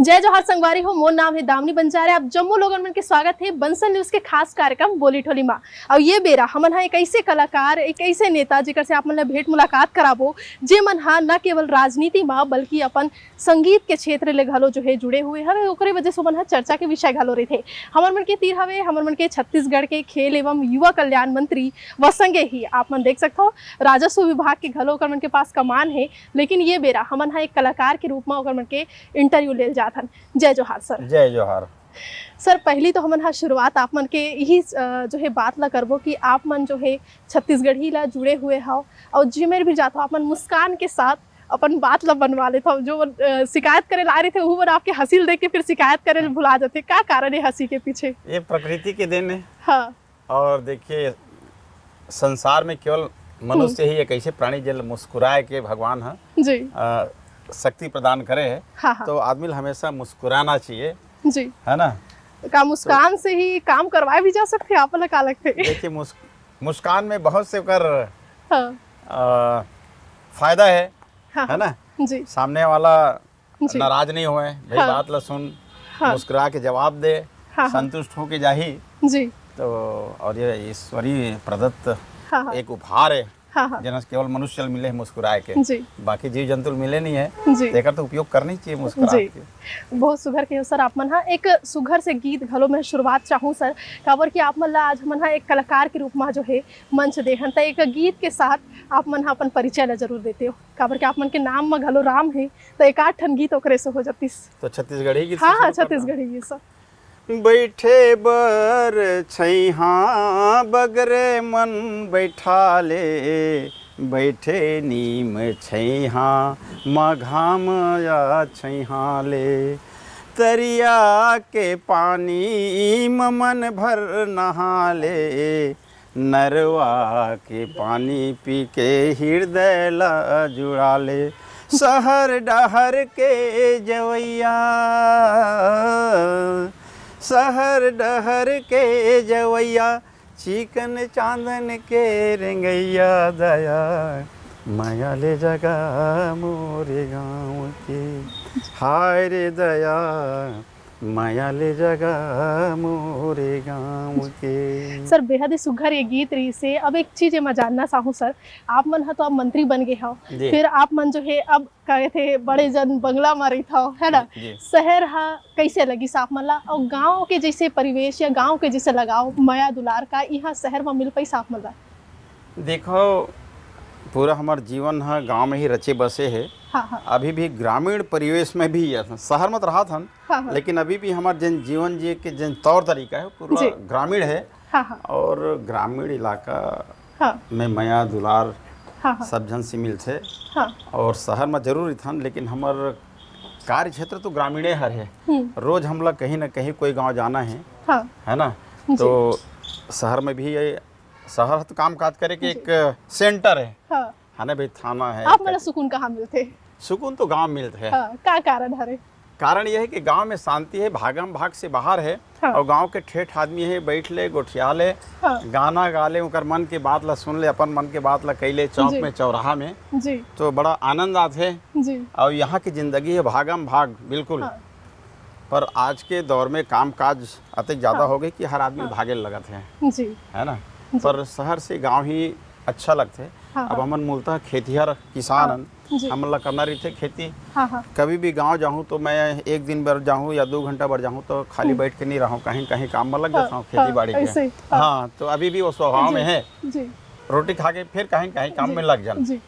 जय जोहार संगवारी हो। मोर नाम है दामिनी बंजारे। आप जम्मू लोगन मन के स्वागत है बंसल न्यूज के खास कार्यक्रम बोली ठोली माँ। और ये बेरा हमन हा एक ऐसे कलाकार, एक ऐसे नेता जेकर से आप मन ला भेंट मुलाकात कराबो, जे मन हा न केवल राजनीति माँ बल्कि अपन संगीत के क्षेत्र ले घलो जो है जुड़े हुए हवे। ओकरे वजह से मन हा चर्चा के विषय घलो रहे थे। हमर मन के तीर हवे हमर मन के छत्तीसगढ़ के खेल एवं युवा कल्याण मंत्री व संगे ही आप मन देख सकते हो राजस्व विभाग के घलो ओकर मन के पास कमान है। लेकिन ये बेरा हमन हा एक कलाकार के रूप में ओकर मन के इंटरव्यू ले जाथन। जय जोहार सर। जय जोहार सर। पहली तो हमन हा शुरुआत आप मन के यही जो है बात ला करबो कि आप मन जो है छत्तीसगढ़ी ला जुड़े हुए हो और जिमेर भी जाते हो आप मन मुस्कान के साथ अपन बात ला बनवा लेते हो। जो शिकायत करे ला रहे थे वो आप के हंसी देख के फिर शिकायत करे भुला जाते। क्या कारण है हंसी के पीछे? ये प्रकृति के देन है। हाँ। और देखिए संसार में केवल मनुष्य ही एक ऐसे प्राणी जल मुस्कुराए के भगवान है जी शक्ति प्रदान करे है। हाँ। तो आदमी हमेशा मुस्कुराना चाहिए जी, है ना। का मुस्कान से ही काम करवाए भी जा सकते हैं। आप का लगते देखिए मुस्कान में बहुत से कर हाँ। फायदा है। हाँ। है ना जी। सामने वाला जी। नाराज नहीं होए भाई। हाँ। बात ला सुन। हाँ। मुस्कुरा के जवाब दे। हाँ। संतुष्ट हो के जाही। जी। तो और ये ईश्वरीय प्रदत्त हाँ। एक उपहार है। हाँ। हाँ। जना केवल मनुष्य मिले है मुस्कुराए के। जी। बाकी जीव जंतु मिले नहीं है। जी। तेकर तो उपयोग करनी चाहिए मुस्कुरा जी। के। बहुत सुघर के हो सर। आप मन हा एक सुघर से गीत घलो में शुरुआत चाहूँ सर। काबर कि आप मन ला आज मन हा एक कलाकार के रूप में जो है मंच देहन त एक गीत के साथ आप मन हा अपन परिचय ला जरूर देते हो। काबर कि आप मन के नाम में घलो राम है तो एक आठ ठन गीत ओकरे से हो जातीस। तो छत्तीसगढ़ी गीत। हाँ, छत्तीसगढ़ी गीत सर। बैठे बर छैहा बगरे मन बैठाले बैठे नीम छैहा मघाम या छैहा ले तरिया के पानी मन भर नहाले नरवा के पानी पी के हृदय ला जुड़ाले शहर डहर के जवैया शहर डहर के जवैया चिकन चांदन के रेंगैया दया माया ले जगा मोरे गाँव के हाय रे दया माया ले जगा मोरे गाँव के। सर बेहद ही सुघर ये गीत रही से। अब एक चीज मैं जानना चाहूँ सर, आप मन हा तो अब मंत्री बन गए हो, फिर आप मन जो है अब कहे थे बड़े जन बंगला में रही था है ना। शहर हा कैसे लगी साफ मन ला और गाँव के जैसे परिवेश या गाँव के जैसे लगाओ माया दुलार का यहाँ शहर में मिल पाई साफ मन ला? देखो पूरा हमार जीवन है गांव में ही रचे बसे है। हाँ। हाँ। अभी भी ग्रामीण परिवेश में भी शहर में तो रहा था। हाँ। लेकिन अभी भी हमार जन जीवन जिए के जन तौर तरीका है पूरा ग्रामीण है। हाँ। और ग्रामीण इलाका हाँ। में माया दुलार हाँ। सब जन से मिल थे। हाँ। और शहर में जरूर था लेकिन हमार कार्य क्षेत्र तो ग्रामीण हर है। रोज हम लोग कहीं ना कहीं कोई गांव जाना है। हाँ। है ना। तो शहर में भी ये शहर तो काम काज करे के एक सेंटर है। हाँ। है ना भाई थाना है। आप मतलब सुकून कहाँ मिलते? सुकून तो गांव मिलते है। हाँ। क्या कारण है? कारण यह है कि गांव में शांति है, भागम भाग से बाहर है। हाँ। और गांव के ठेठ आदमी है बैठ ले गोठिया ले। हाँ। गाना गा ले उनकर मन के बात ला सुन ले अपन मन के बात ला कैले चौक में चौराहा में जी। तो बड़ा आनंद आते जी। और यहाँ की जिंदगी है भागम भाग बिल्कुल। हाँ। पर आज के दौर में काम काज अति ज्यादा हो गई कि हर आदमी भागे लगत है। जी। है ना। पर शहर से गांव ही अच्छा लगते है। हाँ। अब हमन मूलतः खेतिहर किसान हाँ। हम लोग करना रही थे खेती। हाँ। कभी भी गांव जाऊँ तो मैं एक दिन भर जाऊँ या 2 घंटा भर जाऊँ तो खाली बैठ के नहीं रहूँ, कहीं कहीं काम में लग जाता हूँ खेती बाड़ी के। हाँ तो अभी भी वो स्वभाव में है। रोटी खा के फिर कहीं कहीं काम में लग जाना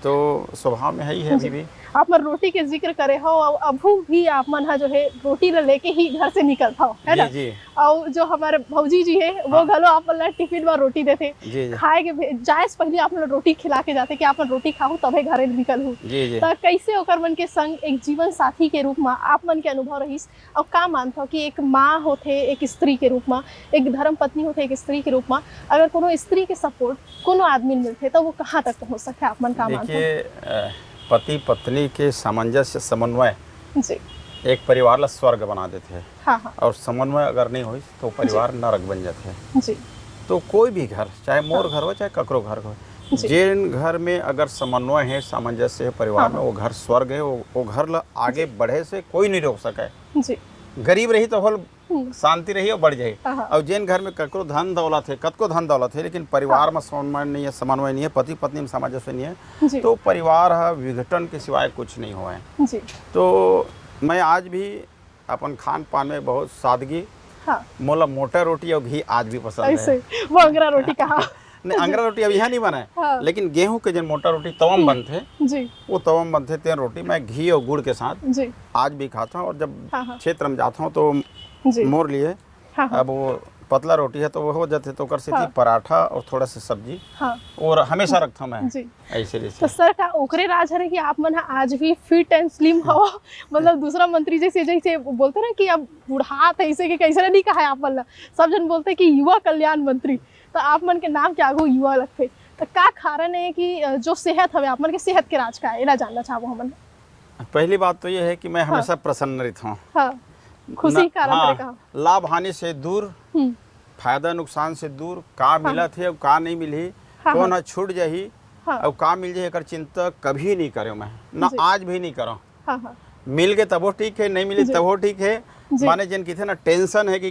तो स्वभाव में ही है अभी भी। आप मन रोटी के जिक्र करे हो और अभू भी आप मन हा जो है रोटी ला लेके ही घर से निकलता हो है ना। जी। और जो हमारे भौजी जी है वो घलो आप मन ला टिफिन में रोटी देते खाए के जाए से पहले आप मन रोटी खिला के जाते कि आप मन रोटी खाओ तबे घरे निकलू। तो कैसे ओकर मन के संग एक जीवन साथी के रूप में आप मन के अनुभव रहीस और का मानता हो कि एक माँ होते एक स्त्री के रूप में, एक धर्म पत्नी होते एक स्त्री के रूप में, अगर कोनो स्त्री के सपोर्ट कोनो आदमी मिलते तो वो कहाँ तक पहुँच सकते आप मन का मानते? पति पत्नी के सामंजस्य समन्वय जी एक परिवार ला स्वर्ग बना देते हैं। हाँ। और समन्वय अगर नहीं हो तो परिवार नरक बन जाते हैं। जी। तो कोई भी घर चाहे मोर घर हो चाहे ककरो घर हो जिन घर में अगर समन्वय है, सामंजस्य है परिवार में, वो घर स्वर्ग है। वो घर आगे बढ़े से कोई नहीं रोक सके जी। गरीब रही तो होल शांति रही और बढ़ जाए। और जिन घर में ककरो धन दौलत है, कतको धन दौलत है, लेकिन परिवार में समन्वय नहीं है, पति पत्नी में सामंजस्य नहीं है, तो परिवार विघटन के सिवाय कुछ नहीं हुआ है। तो मैं आज भी अपन खान पान में बहुत सादगी, मोला मोटा रोटी और घी आज भी पसंद है। वो अंगरा रोटी कहा नहीं, अंगरा रोटी अभी यहाँ नहीं बना है, लेकिन गेहूं के जो मोटा रोटी तवम बनते जी, वो तवम बनते तेन रोटी मैं घी और गुड़ के साथ जी आज भी खाता हूँ। और जब क्षेत्र में जाता हूँ तो मोर लिए अब वो पतला रोटी है तो वो हो जाते, तो कर से पराठा और थोड़ा सा सब्जी और हमेशा रखता हूँ मैं ऐसे। तो सर का ओकरे राज है कि आप मन आज भी फिट एंड स्लिम हो, मतलब दूसरा मंत्री जैसे जैसे बोलते ना कि अब बुढ़ात ऐसे कि कैसे नहीं कहा है आप मन, सब जन बोलते कि युवा कल्याण मंत्री, तो आप मन के नाम क्या हो युवा लगते, तो का कारण है कि जो सेहत हवे आप मन के सेहत के राज का है, एला जानना चाहबो हमन। पहली बात तो ये है कि मैं हमेशा प्रसन्न रहता हूँ, खुशी कारण लाभ हानि से दूर, फायदा नुकसान से दूर, का मिला थे और का नहीं मिली, कौन ना छूट जाही और का मिल जाए एकर चिंता कभी नहीं करे मैं, ना आज भी नहीं करो। मिल गए तबो ठीक है, नहीं मिली तबो ठीक है। माने जिन किथे ना टेंशन है कि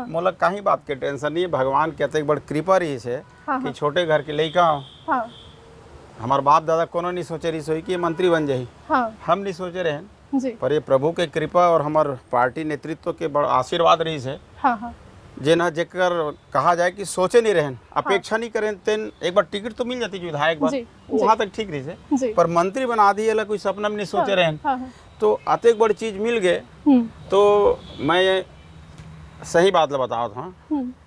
मोला कहीं बात के टेंशन नहीं है, भगवान कहते एक बड़ कृपा रही से कि छोटे घर के लड़का हमार बाप दादा कोनो नहीं सोचे रही सोई कि मंत्री बन जाही, हम नहीं सोचे रहे, पर ये प्रभु के कृपा और हमार पार्टी नेतृत्व के बड़ा आशीर्वाद रही से जेना जेकर कहा जाए कि सोचे नहीं रहन, अपेक्षा नहीं करें, तेन एक बार टिकट तो मिल जाती विधायक बार वहाँ तक ठीक रही से, पर मंत्री बना दी कोई सपना में नहीं सोचे रहन, तो अतेक बड़ी चीज मिल गए। तो मैं सही बात बताओ था,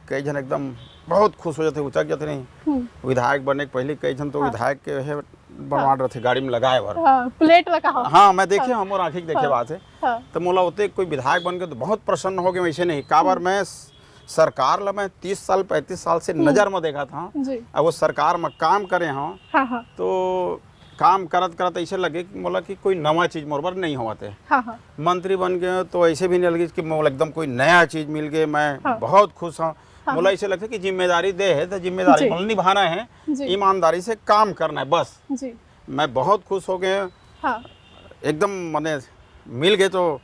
कई जन एकदम बहुत खुश हो जाते, उचक जाते नहीं विधायक बनने के पहले, कई जन तो विधायक के है बनवा रहे थे गाड़ी में लगाए भर प्लेट लगा। हाँ मैं देखे हमारे आँखी देखे बात है, तो मोला होते कोई विधायक बन गए तो बहुत प्रसन्न हो गए। वैसे नहीं का बार मैं सरकार ला मैं 30 साल 35 साल से नजर में देखा था, अब वो सरकार में काम करे हाँ, तो काम करत करत ऐसे लगे कि मोला कि कोई नवा चीज मोर पर नहीं होते। मंत्री बन गए तो ऐसे भी नहीं लगे कि मोला एकदम कोई नया चीज मिल गए, मैं बहुत खुश हूँ। मोला ऐसे लगता है कि जिम्मेदारी दे है तो जिम्मेदारी मोला निभाना है, ईमानदारी से काम करना है बस। मैं बहुत खुश हो गए एकदम, मैंने मिल गए तो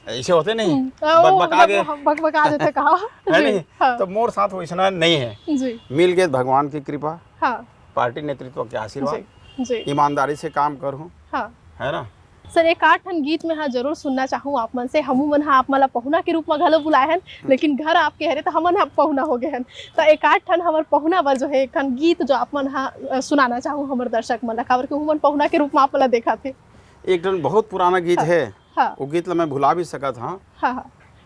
ऐसे होते नहीं बकबका देते कहा है नहीं, तो मोर साथ वैसा नहीं है। मिल गए भगवान की कृपा, पार्टी नेतृत्व के आशीर्वाद, ईमानदारी से काम करूँ है ना। सर एक आठ ठन गीत में हाँ जरूर सुनना चाहूँ आप मन से, हमू मन हाँ आप मला पहुना के रूप में घलो बुलाए हैं, लेकिन घर आपके हरे तो हमन हाँ पहुना हो गए हैं, तो एक आठ ठन हमार पहुना बर जो है एक ठन गीत जो आप मन हाँ सुनाना चाहूँ हमारे दर्शक मन काबर के हमन पहुना के रूप में आप मला देखा थे। एक ठन बहुत पुराना गीत है, वो गीत मैं भुला भी सका था।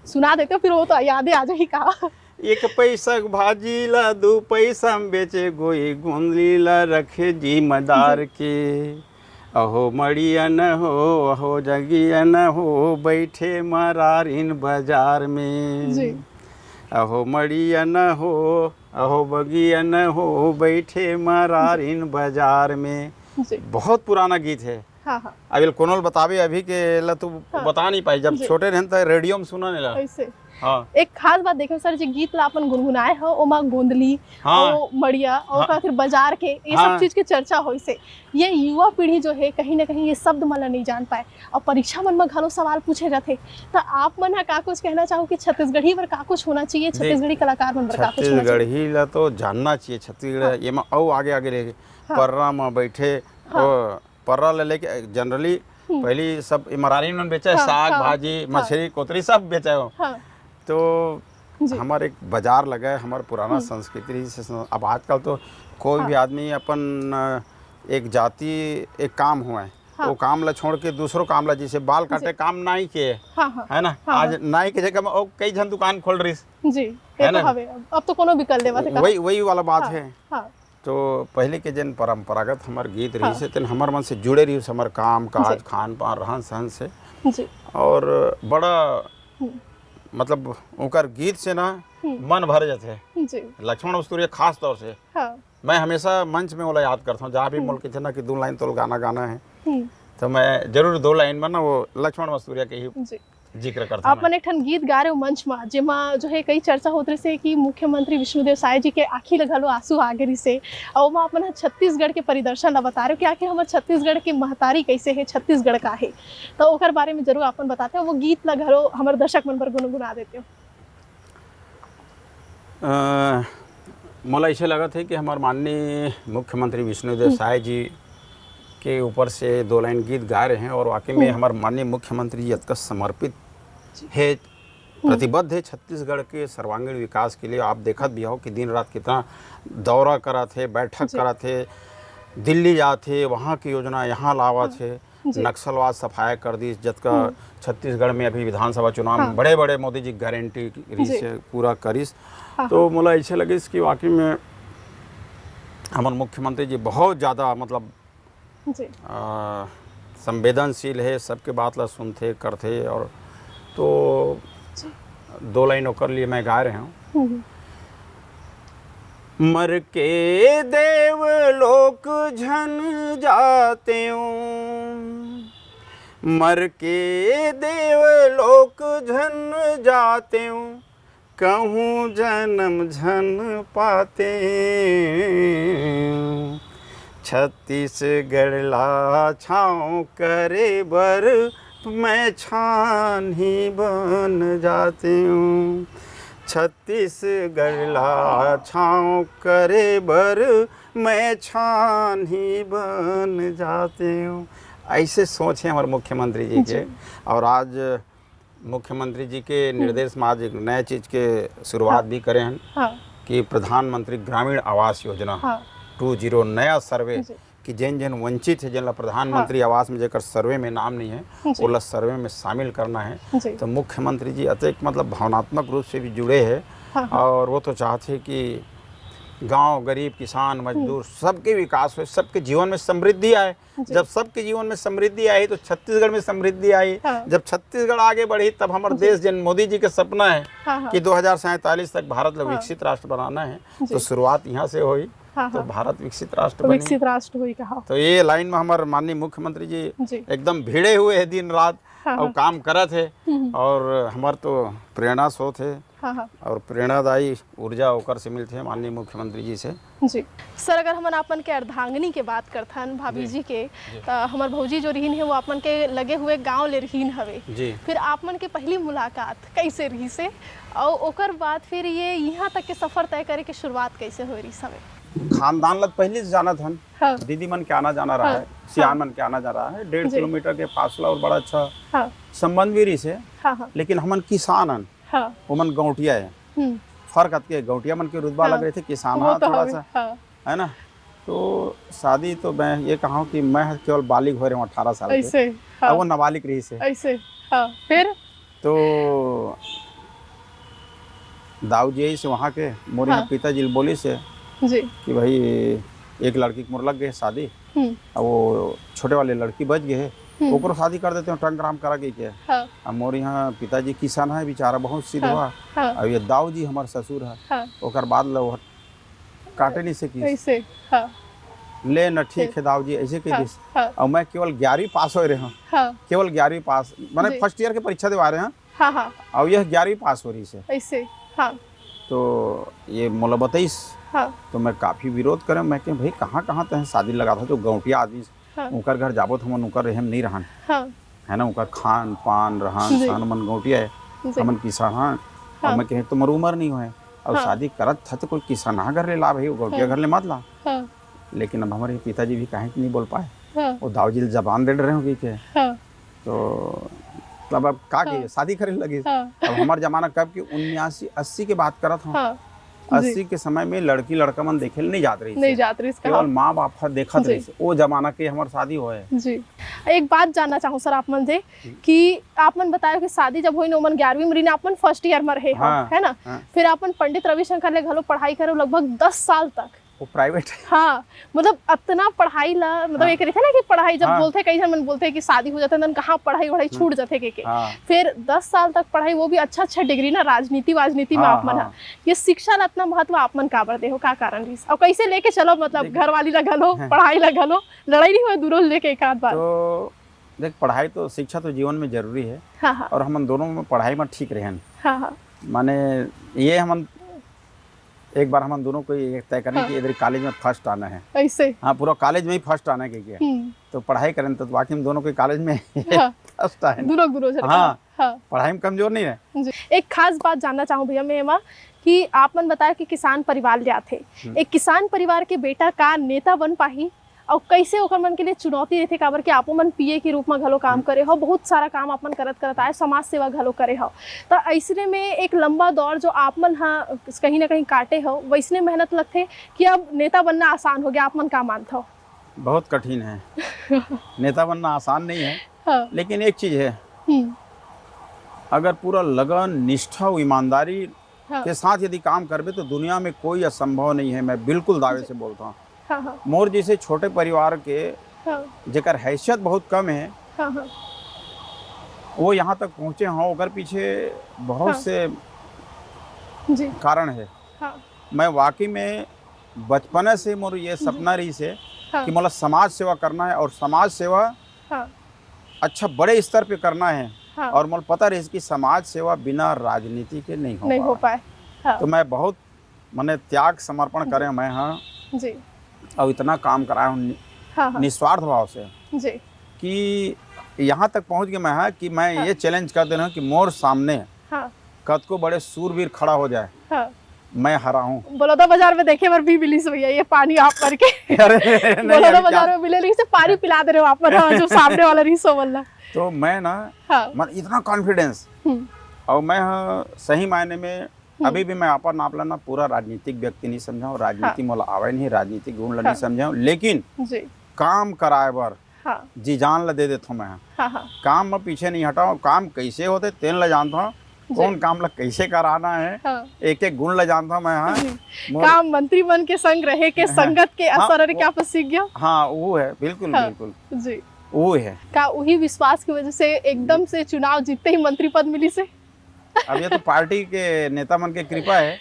सुना देते फिर वो तो यादें आ जाएगी का। एक पैसा भाजी ला 2 पैसा बेचे गोई गुंदली ला रखे जिम्मेदार के, अहो मड़िया न हो अहो जगिया न हो बैठे मरारिन बाजार में, अहो मड़िया न हो अहो बगिया न हो बैठे मरारिन बाजार में। बहुत पुराना गीत है। अभी कोनोल बतावे अभी के ला तो बता नहीं पाई, जब छोटे रहन तो रेडियो में सुना नहीं ला। एक खास बात देखे सर जी गीत ला अपन गुनगुनाए हो ओमा गोंदली ओ मड़िया और फिर बाजार के ये सब चीज की चर्चा होई से, ये युवा पीढ़ी जो है कहीं ना कहीं ये शब्द मला नहीं जान पाए और परीक्षा मन में घलो सवाल पूछे जाते, तो आप मन का कुछ कहना चाहो कि छत्तीसगढ़ी पर का कुछ होना चाहिए, छत्तीसगढ़ी कलाकार मन पर का कुछ होना चाहिए? छत्तीसगढ़ी ला तो जानना चाहिए, छत्तीसगढ़ ये में और आगे आगे रहे पर्रा में बैठे पर्रा ले लेके जनरली पहली सब मरारी में बेचा है, साग भाजी मछली कोतरी सब बेचा है। तो हमारे एक बाजार लगा है, हमारा पुराना संस्कृति से। अब आजकल तो कोई भी आदमी अपन एक जाति एक काम हुआ है, वो काम ला छोड़ के दूसरों काम ला, जैसे बाल काटे काम नाई के है ना, आज नाई के जगह में कई जन दुकान खोल रही जी है ना, अब तो कोनो भी कर ले, वही वाला बात है। तो पहले के जन परंपरागत हमार गीत रही से तेन हमार मन से जुड़े रही, हमार काम काज खान पान रहन सहन से, और बड़ा मतलब उनका गीत से ना मन भर जाते हैं। लक्ष्मण उस्तुरिया खास तौर से मैं हमेशा मंच में वाला याद करता हूँ, जहाँ भी मुल्क थे ना कि 2 लाइन तो गाना गाना है, तो मैं जरूर 2 लाइन में ना वो लक्ष्मण उस्तुरिया के ही जिक्र करता अपन एक ठन गीत गा रहे हो मंच में जेमा जो है कई चर्चा होत रही से कि मुख्यमंत्री विष्णुदेव साय जी के आखी ल घलो आंसू आ गरी से और ओमा अपन ह छत्तीसगढ़ के परिदर्शन ला बता रहे हो कि आखिर हमर छत्तीसगढ़ की महतारी कैसे है, छत्तीसगढ़ का है, तो ओकर बारे में जरूर अपन बताते हो। वो गीत ला घलो हमर दर्शक मन पर गुनगुना देते हो। मोला ऐसे लगत है कि हमारे माननीय मुख्यमंत्री विष्णुदेव साय जी के ऊपर से 2 लाइन गीत गा रहे हैं और वाकई में हमारे माननीय मुख्यमंत्री जी अतका समर्पित है, प्रतिबद्ध है छत्तीसगढ़ के सर्वांगीण विकास के लिए। आप देखत भी हो कि दिन रात कितना दौरा करा थे, बैठक करा थे, दिल्ली जाते, वहाँ की योजना यहाँ लावा थे, नक्सलवाद सफाया कर दी, जबका छत्तीसगढ़ में अभी विधानसभा चुनाव में बड़े बड़े मोदी जी गारंटी से पूरा करिस। तो मुझे ऐसे लगे कि वाकई में हमारे मुख्यमंत्री जी बहुत ज़्यादा मतलब संवेदनशील है, सबके बात ला सुनते करते। और तो 2 लाइन ओकर लिए मैं गा रहा हूँ। मर के देव लोक झन जाते हूँ, मर के देव लोक झन जाते हूँ, कहूँ जन्म झन पाते। छत्तीसगढ़ ला छाँव करे बर मैं छान ही बन जाती हूँ, छत्तीसगढ़ ला छाँव करे बर मैं छान ही बन जाती हूँ। ऐसे सोच है हमारे मुख्यमंत्री जी के। और आज मुख्यमंत्री जी के निर्देश में आज एक नए चीज़ के शुरुआत भी करें हैं कि प्रधानमंत्री ग्रामीण आवास योजना 20 नया सर्वे कि जैन जैन वंचित है, जिनला प्रधानमंत्री आवास में जेकर सर्वे में नाम नहीं है ओला सर्वे में शामिल करना है। तो मुख्यमंत्री जी अत्यंत मतलब भावनात्मक रूप से भी जुड़े हैं और वो तो चाहते हैं कि गांव, गरीब, किसान, मजदूर सबके विकास हो, सबके जीवन में समृद्धि आए। जब सबके जीवन में समृद्धि आई तो छत्तीसगढ़ में समृद्धि आई। जब छत्तीसगढ़ आगे बढ़ी तब हमारे देश जिन मोदी जी के सपना है कि 2047 तक भारत को विकसित राष्ट्र बनाना है, तो शुरुआत यहाँ से हुई। तो भारत विकसित राष्ट्र बनी, विकसित राष्ट्र हुई कहा। तो ये लाइन में हमारे माननीय मुख्यमंत्री जी एकदम भिड़े हुए हैं दिन रात और काम करत है और हमारे तो प्रेरणा स्रोत है और प्रेरणादायी ऊर्जा होकर से मिलते हैं माननीय मुख्यमंत्री जी से। जी सर, अगर हम अपन के अर्धांगिनी के बात करथन भाभी जी के, हमार भौजी जो रहीन है वो अपन के लगे हुए गांव ले रहीन हवे जी। फिर आप मन के पहली मुलाकात कैसे रही से और ओकर बाद फिर ये यहाँ तक के सफर तय करे के शुरुआत कैसे हो रही सवे? खानदान लग पहले से जाना था, दीदी मन के आना जाना रहा है, सियान मन के आना जा रहा है, 1.5 किलोमीटर के फासला और बड़ा अच्छा संबंध भी रही से। लेकिन हमन किसान हन, उमन गौटिया है, फर्क आती गौटिया मन के रुतबा लग रहे थे, किसान थोड़ा सा है ना। तो शादी तो मैं ये कहूँ कि मैं केवल बालिग हो रहा हूँ 18 साल के, वो नाबालिग रही से ऐसे। फिर तो दाऊ जी से वहाँ के मोरे पिताजी बोली से जी कि भाई एक लड़की को मोर लग गए शादी, अब वो छोटे वाले लड़की बच गए, ओकरो शादी कर देते हैं टंगराम करा गई के। अब मोर यहाँ पिताजी किसान है बेचारा बहुत सीधा, अब ये दाऊ जी हमारे ससुर है, ओकर बाद लो काटे नहीं से ले न ठीक है दाऊ जी ऐसे कह। और मैं केवल 11वीं पास हो रहे हूँ, केवल 11वीं पास मैंने फर्स्ट ईयर के परीक्षा दिवा रहे हैं और यह 11वीं पास हो रही से ऐसे। तो ये मोला बताइस तो मैं काफी विरोध करे, मैं कह भाई कहाँ कहाँ तह शादी लगा था, जो गौटिया आदमी उनकर घर जाबो तो हम उनकर रहम नहीं रहन है ना, उनका खान पान रहन सहन मन गौटिया है, हमन किसान और मैं कहे तुम्हारी उम्र नहीं हुए और शादी करत था तो कोई किसान घर ले ला भाई, गौटिया घर ले मत ला। लेकिन अब हमारे पिताजी भी कहीं नहीं बोल पाए, वो दाऊ जी जबान दे रहे होगी के। तो तब अब का के शादी करे लगी। अब हमारे जमाना कब की 79-80 के बात करत हूँ, 80 के समय में लड़की लड़का मन देखे नहीं जात रही, केवल माँ बाप देखत रही, वो जमाना के हमारे शादी हुए जी। एक बात जानना चाहूँ सर आप मन से कि आप मन बतायो कि शादी जब हुई न मन 11वीं में रही, अपन फर्स्ट ईयर में रहे है ना, फिर अपन पंडित रविशंकर ले घलो पढ़ाई करे लगभग 10 साल तक, वो प्राइवेट है। हाँ मतलब इतना पढ़ाई ला मतलब एक रही थे ना कि पढ़ाई जब बोलते कई जन मन बोलते हैं कि शादी हो जाता है कहाँ पढ़ाई छूट जाते के। फिर 10 साल तक पढ़ाई, वो भी अच्छा डिग्री ना, राजनीति में आप मन ये शिक्षा ला इतना महत्व आप मन काबर दे हो, का कारण रही और कैसे लेके चलो, मतलब घर वाली ला घलो पढ़ाई ला घलो, लड़ाई नहीं हुआ दूरों लेके एक आध बार? तो देख पढ़ाई तो शिक्षा तो जीवन में जरूरी है। हाँ हाँ और हम दोनों में पढ़ाई में ठीक रहे। हाँ हाँ माने ये हम एक बार हम दोनों को ये तय करें कि इधर कॉलेज में फर्स्ट आना है। ऐसे हाँ, पूरा कॉलेज में ही फर्स्ट आना है क्या तो पढ़ाई करें तो बाकी हम दोनों को कॉलेज में हाँ, फर्स्ट आए। हाँ हाँ, पढ़ाई में कमजोर नहीं है। जी। एक खास बात जानना चाहूँ भैया मैं एमा कि आप मन बताया कि किसान परिवार ले आते, एक किसान परिवार के बेटा का नेता बन पाही और कैसे ओकर मन के लिए चुनौती रहते काबर कि आपो मन पीए के रूप में घलो काम करे हो, बहुत सारा काम आप मन करत आए, समाज सेवा घलो करे हो। तो ऐसने में एक लंबा दौर जो आप मन हाँ कहीं ना कहीं काटे हो, वैसने मेहनत लगते कि अब नेता बनना आसान हो गया, आप मन का मानते हो? बहुत कठिन है नेता बनना आसान नहीं है। हाँ। लेकिन एक चीज है, अगर पूरा लगन निष्ठा और ईमानदारी के साथ यदि काम करबे तो दुनिया में कोई असंभव नहीं है। मैं बिल्कुल दावे से बोलता हूँ। मोर जैसे छोटे परिवार के जेकर हैसियत बहुत कम है, वो यहाँ तक पहुँचे हों, ओकर पीछे बहुत से कारण है। मैं वाकई में बचपन से मोर ये सपना रही से कि मतलब समाज सेवा करना है और समाज सेवा अच्छा बड़े स्तर पे करना है। और मुझे पता रही कि समाज सेवा बिना राजनीति के नहीं हो पाए। तो मैं बहुत मैंने त्याग समर्पण करे मैं जी और इतना काम कराया हूँ निस्वार्थ भाव से जी कि यहाँ तक पहुँच गया मैं कि मैं ये चैलेंज कर दे रहा हूँ कि मोर सामने कद को बड़े सूरवीर खड़ा हो जाए, मैं हरा हूँ। बड़ौदा बाजार में देखे बार भी मिली से भैया ये पानी आप करके बड़ौदा बाजार में मिले लेकिन पानी पिला दे रहे हो आप पर जो सामने वाला रिसो वाला। तो मैं ना मन इतना कॉन्फिडेंस और मैं सही मायने में अभी भी मैं अपन आप ना पूरा राजनीतिक व्यक्ति नहीं समझाऊं, राजनीति मोला आवे नहीं, राजनीतिक गुण ला नहीं समझाऊं, लेकिन काम कराए बर जी जान ला दे देता हूँ मैं। काम में पीछे नहीं हटाऊं, काम कैसे होते तेन ला जानता हूँ, कौन काम ला कैसे कराना है, एक एक गुण ला जानता हूँ मैं। काम मंत्री बन के संग रहे के संगत के असर क्या आप सीख गया। हाँ वो है बिल्कुल बिल्कुल जी वो है का वही विश्वास की वजह से एकदम से चुनाव जीतते ही मंत्री पद मिली से। अब ये तो पार्टी के नेता मन के कृपा है।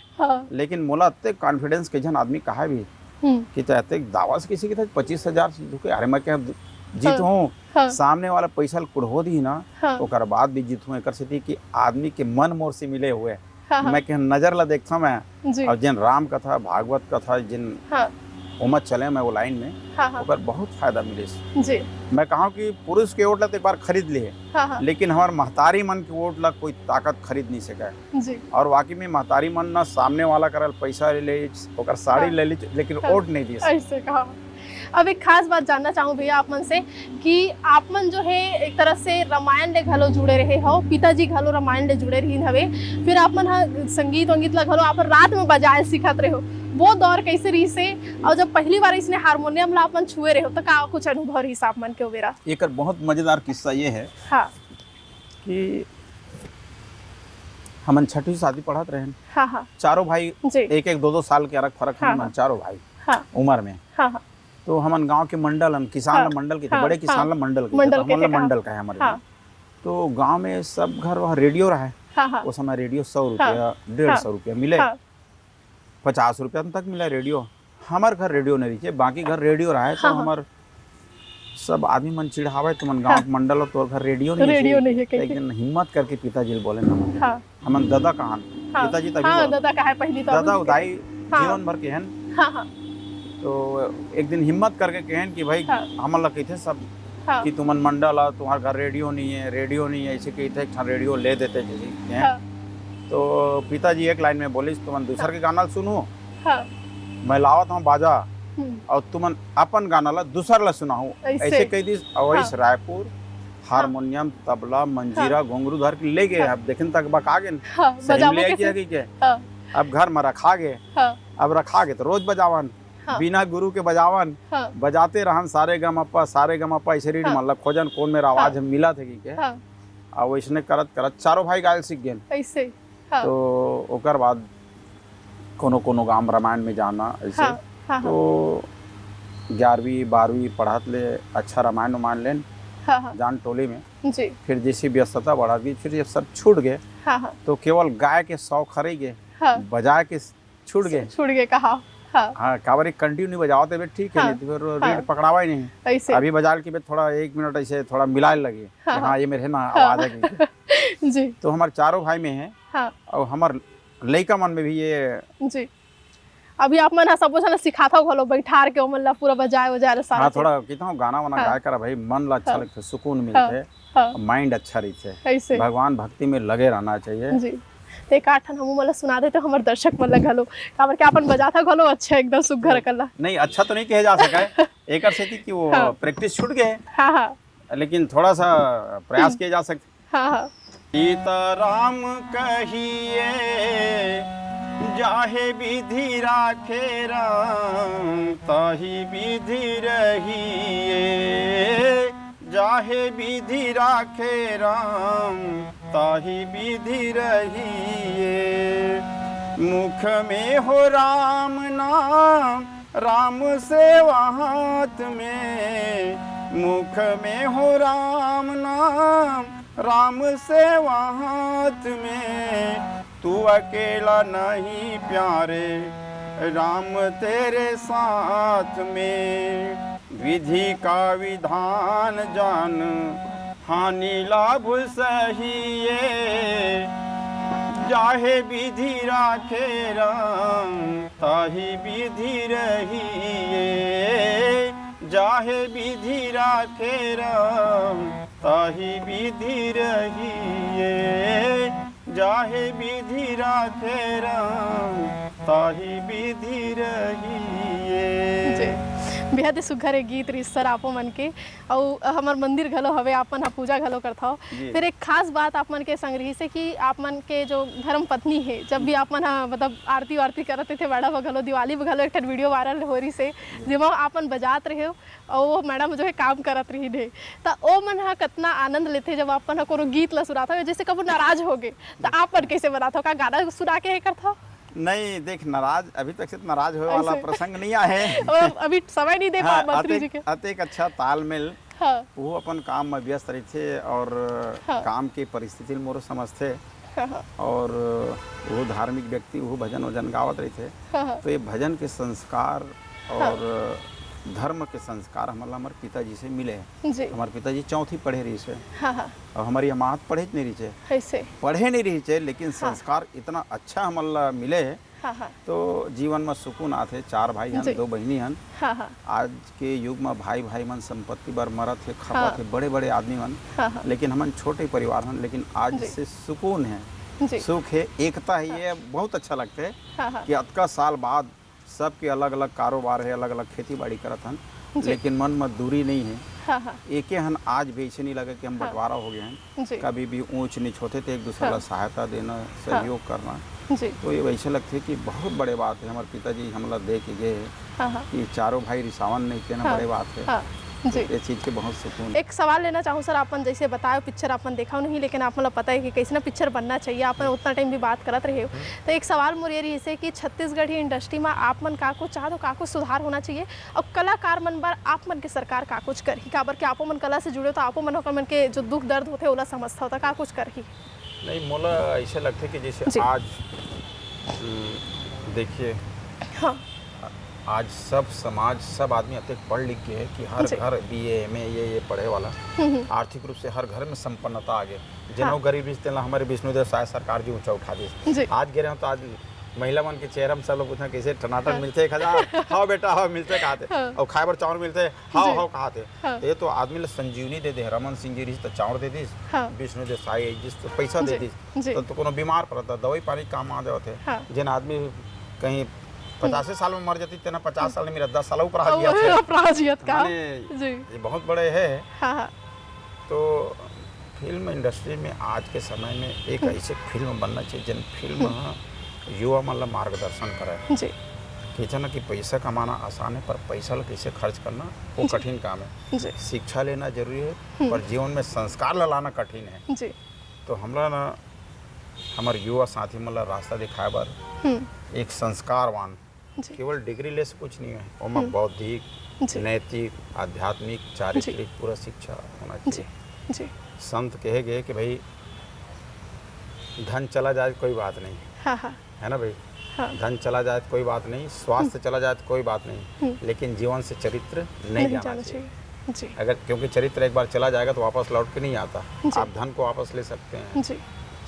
लेकिन मोला अत्ते कॉन्फिडेंस के जन आदमी कहा भी कि तो अत्ते दावा से किसी के था 25,000 झुके, अरे मैं क्या जीत हूँ सामने वाला पैसा कुढ़ो दी ना ओकर बाद भी जीत हूँ। एक से कि आदमी के मन मोर से मिले हुए मैं के नजर ला देखता मैं और जिन राम कथा भागवत कथा जिन उमत चले मैं वो लाइन में ओकर बहुत फायदा मिले जी। मैं कहूँ कि पुरुष के वोट ला तो एक बार खरीद लिए लेकिन हमार महतारी मन के वोट ला कोई ताकत खरीद नहीं सका जी। और वाकई में महतारी मन ना सामने वाला करल पैसा ले ओकर साड़ी ले ली लेकिन वोट नहीं दिए ऐसे कहा। अब एक खास बात जानना चाहूँ भैया आप मन से कि आप मन जो है एक तरह से रामायण ले घलो जुड़े रहे हो, पिताजी घलो रामायण ले जुड़े रही हवे, फिर आप मन संगीत वंगीत ला घलो आप रात में बजाए सिखत रहे हो, वो दौर कैसे रही से और जब पहली बार इसने हारमोनियम ला अपन छुए रहे हो तो का कुछ अनुभव रही आप मन के बेरा? एक बहुत मजेदार किस्सा ये है कि हमन छठी शादी पढ़त रहे चारों भाई एक एक दो साल के अलग फर्क है चारों भाई उम्र में। तो हमन गांव के मंडल हम किसान मंडल के थे, बड़े किसान मंडल के मंडल का है हमारे। तो गांव में सब घर वहाँ रेडियो रहा है। उस समय रेडियो 100 रुपया 150 रुपया मिले, 50 रुपया तक मिला रेडियो। हमार घर रेडियो नहीं रही, बाकी घर रेडियो रहा है। तो हमार सब आदमी मन चिढ़ावे तो मन गांव मंडल तो घर रेडियो नहीं है। लेकिन हिम्मत करके पिताजी बोले ना हमन दादा कहां पिताजी तभी दादा उदाई जीवन भर के हैं। तो एक दिन हिम्मत करके कहन कि भाई हमन ला कहते सब कि तुमन मंडल आ तुम्हारे घर रेडियो नहीं है ऐसे कहते एक रेडियो ले देते जैसे। तो पिताजी एक लाइन में बोले तुमन दूसर के गाना सुनो, मैं लावत हूँ बाजा और तुमन अपन गाना ला दूसर ला सुनाऊं ऐसे कह दी। अवैस रायपुर हारमोनियम तबला मंजीरा घुंघरू धर के ले गए। अब देखें तक बका गए अब घर में रखा गए। अब रखा गए तो रोज बजावन बिना गुरु के बजावन बजाते रहन सारे गम अप्पा ऐसे रीड मतलब खोजन कौन मेरा आवाज मिला थे कि अब इसने करत करत चारों भाई गायल सीख गए ऐसे। तो ओकर बाद कोनो गांव रामायण में जाना ऐसे। तो 11वीं 12वीं पढ़त ले अच्छा रामायण लेन जान टोली में जी। फिर जैसी व्यस्तता बढ़ा गई फिर ये सब छूट गए। तो केवल गाय के 100 खरी गए बजाए के छूट गए कहा। हाँ कावरी कंटिन्यू बजाओ तो ठीक है, नहीं तो फिर रीड पकड़ावा ही नहीं। ऐसे अभी बजा के थोड़ा 1 मिनट ऐसे थोड़ा मिलाए लगे, हाँ ये मेरे ना आवाज है जी। तो हमारे चारों भाई में है और हमार लइका मन में भी ये जी। अभी आप मन सपोज ना सिखाता घलो बैठार के ओमन ला पूरा बजाए वजाए सारा। हाँ थोड़ा कितना गाना वाना गाय कर भाई मन ला अच्छा लगता है, सुकून मिलते, माइंड अच्छा रहते, भगवान भक्ति में लगे रहना चाहिए। जी तो एक आठ हम मला सुना दे तो हमारे दर्शक मन ला घलो काबर के अपन बजाता घलो अच्छा एकदम सुघर कला। नहीं अच्छा तो नहीं कहे जा सका है, एक से कि वो प्रैक्टिस छूट गए, लेकिन थोड़ा सा प्रयास किए जा सकते। सीताराम कहिए जाहे विधि राखे राम ताही विधि रहिए, जाहे विधि राखे राम ताही विधि रहिए, मुख में हो राम नाम राम सेवा हाथ में, मुख में हो राम नाम राम सेवा हाथ में, तू अकेला नहीं प्यारे राम तेरे साथ में, विधि का विधान जान हानि लाभ सहिए, जाहे विधि राखे राम ताही विधि रहिए, जाहे विधि राखे राम ताही विधि रहिए, जाहे विधि राखे राम ताही विधि रहिए। बेहद ही सुघर है गीत रही सर आपो मन के और हमार मंदिर घलो हवे आपन हा पूजा घलो करता हो। फिर एक खास बात आप मन के संग्रही से कि आप मन के जो धर्म पत्नी है जब भी आप मन हा मतलब आरती वारती करते थे बड़ा घलो दिवाली घलो एक वीडियो वायरल हो रही से जिमा आपन बजात रहे हो और वो मैडम जो है काम करत रही थे तो ओ मन हा कितना आनंद लेते जब आपन हा कोनो गीत ला सुनाता हो, जैसे कबू नाराज हो गए तो आप मन कैसे बनाता हो, का गाना सुना के करता हो? नहीं देख नाराज अभी तक से नाराज होने वाला प्रसंग नहीं आए अभी समय नहीं दे पा मंत्री जी के अतेक अच्छा तालमेल वो अपन काम में व्यस्त रही थे और काम के परिस्थिति मोर समझते और वो धार्मिक व्यक्ति वो भजन वजन गावत रही थे तो ये भजन के संस्कार और धर्म के संस्कार हमारे पिताजी से मिले हैं। हमारे पिताजी चौथी पढ़े रही से और हमारी अमात पढ़े नहीं रही थे, पढ़े नहीं रही थे लेकिन संस्कार इतना अच्छा हमारा मिले तो जीवन में सुकून आते। 4 भाई हन 2 बहनी हन। आज के युग में भाई भाई मन संपत्ति बर मरत है खपत है, बड़े बड़े आदमी मन, लेकिन हमन छोटे परिवार हन लेकिन आज से सुकून है, सुख है, एकता है। ये बहुत अच्छा लगता है कि अतका साल बाद सबके अलग अलग कारोबार है, अलग अलग खेती बाड़ी करत हन लेकिन मन में दूरी नहीं है। एक हन आज भी ऐसे नहीं लगे कि हम बंटवारा हो गए हैं, कभी भी ऊंच नीच होते थे एक दूसरे को सहायता देना सहयोग करना, तो ये वैसे लगते है कि बहुत बड़े बात है। हमारे पिताजी हमला दे के गए कि 4 भाई रिसावन नहीं थे ना, बड़े बात है जी। ये चीज़ के बहुत सुकून। एक सवाल लेना चाहूँ सर, आपन जैसे बताया पिक्चर आपन देखा नहीं लेकिन आप मतलब पता है कि कैसे ना पिक्चर बनना चाहिए, आपन उतना टाइम भी बात करत रहे हो तो एक सवाल मोर ये रही कि छत्तीसगढ़ी इंडस्ट्री में आप मन का कुछ चाह तो का कुछ सुधार होना चाहिए और कलाकार मन बर आप मन के सरकार का कुछ करही काबर के आपो मन कला से जुड़े तो आपो मन के जो दुख दर्द होते ओला समझता होता का कुछ करही? नहीं मोला ऐसे लगता है कि जैसे आज देखिए आज सब समाज सब आदमी अत्यंत पढ़ लिख के है कि हर घर BA MA ये पढ़े वाला आर्थिक रूप से हर घर में संपन्नता आ गए। जिन्हों गरीब रिश्ते हमारे विष्णुदेव साय सरकार जी ऊंचा उठा दी। आज गिरे तो आज महिला मन के चेहरा में सब लोग पूछना कैसे टनाटन मिलते 1000 हाँ बेटा हाँ मिलते कहा और खाए बर चावल मिलते हाँ हाँ कहा थे। ये तो आदमी संजीवनी दे दे, रमन सिंह जी तो चावल दे दीस, विष्णुदेव साय जिस तो पैसा दे दीस तो कोनो बीमार पड़ता दवाई पानी काम आ जाते। जिन आदमी कहीं 50 साल में मर जाती तेना 50 साल में मेरा 10 साल ऊपर आ गया ये बहुत बड़े है। तो फिल्म इंडस्ट्री में आज के समय में एक ऐसे फिल्म बनना चाहिए जिन फिल्म युवा मन ला मार्गदर्शन करे कि ना कि पैसा कमाना आसान है पर पैसा ला कैसे खर्च करना वो कठिन काम है। शिक्षा लेना जरूरी है पर जीवन में संस्कार ला लाना कठिन है। तो हमरा ना हमारे युवा साथी मन ला रास्ता दिखाए बार एक संस्कारवान केवल डिग्री ले से कुछ नहीं है, और बौद्धिक नैतिक आध्यात्मिक चारित्रिक पूरा शिक्षा होना चाहिए। संत कहे गए कि भाई धन चला जाए कोई बात नहीं है ना भाई, हाँ। धन चला जाए तो कोई बात नहीं, स्वास्थ्य चला जाए तो कोई बात नहीं, लेकिन जीवन से चरित्र नहीं जाना चाहिए। जी। अगर क्योंकि चरित्र एक बार चला जाएगा तो वापस लौट के नहीं आता। जी। आप धन को वापस ले सकते हैं, जी।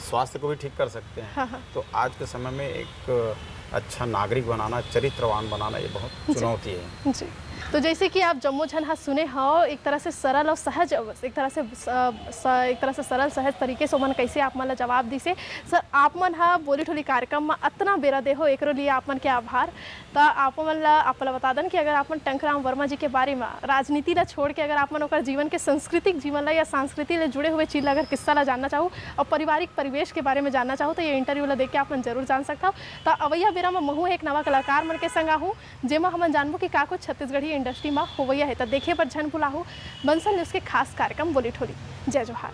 स्वास्थ्य को भी ठीक कर सकते हैं। हाँ। तो आज के समय में एक अच्छा नागरिक बनाना, चरित्रवान बनाना ये बहुत चुनौती है। जी। तो जैसे कि आप जम्मू झन हा सुने हो, एक तरह से सरल और सहज, एक तरह से सरल सहज तरीके से मन कैसे आप मन ला जवाब दी से सर, आप मन हा बोली ठोली कार्यक्रम में इतना बेरा दे हो, एक लिए आप मन के आभार। तो आप मन ला बता दन कि अगर आप मन टंकराम वर्मा जी के बारे में राजनीति ला छोड़ के अगर आप मन ओकर जीवन के सांस्कृतिक जीवन ला या संस्कृति ले जुड़े हुए चीज़ ला अगर किस्सा ला जानना चाहो और पारिवारिक परिवेश के बारे में जानना चाहो तो ये इंटरव्यू ला देख के आप मन जरूर जान सकता हो। तो अवैया बेरा में महू एक नवा कलाकार मन के संग आहूँ, जेमा हमन जानबो कि का कुछ छत्तीसगढ़ी इंडस्ट्री में होवैया है। तो देखे पर झन भुलाहू बंसल न्यूज़ के खास कार्यक्रम बोली ठोली। जय जोहार।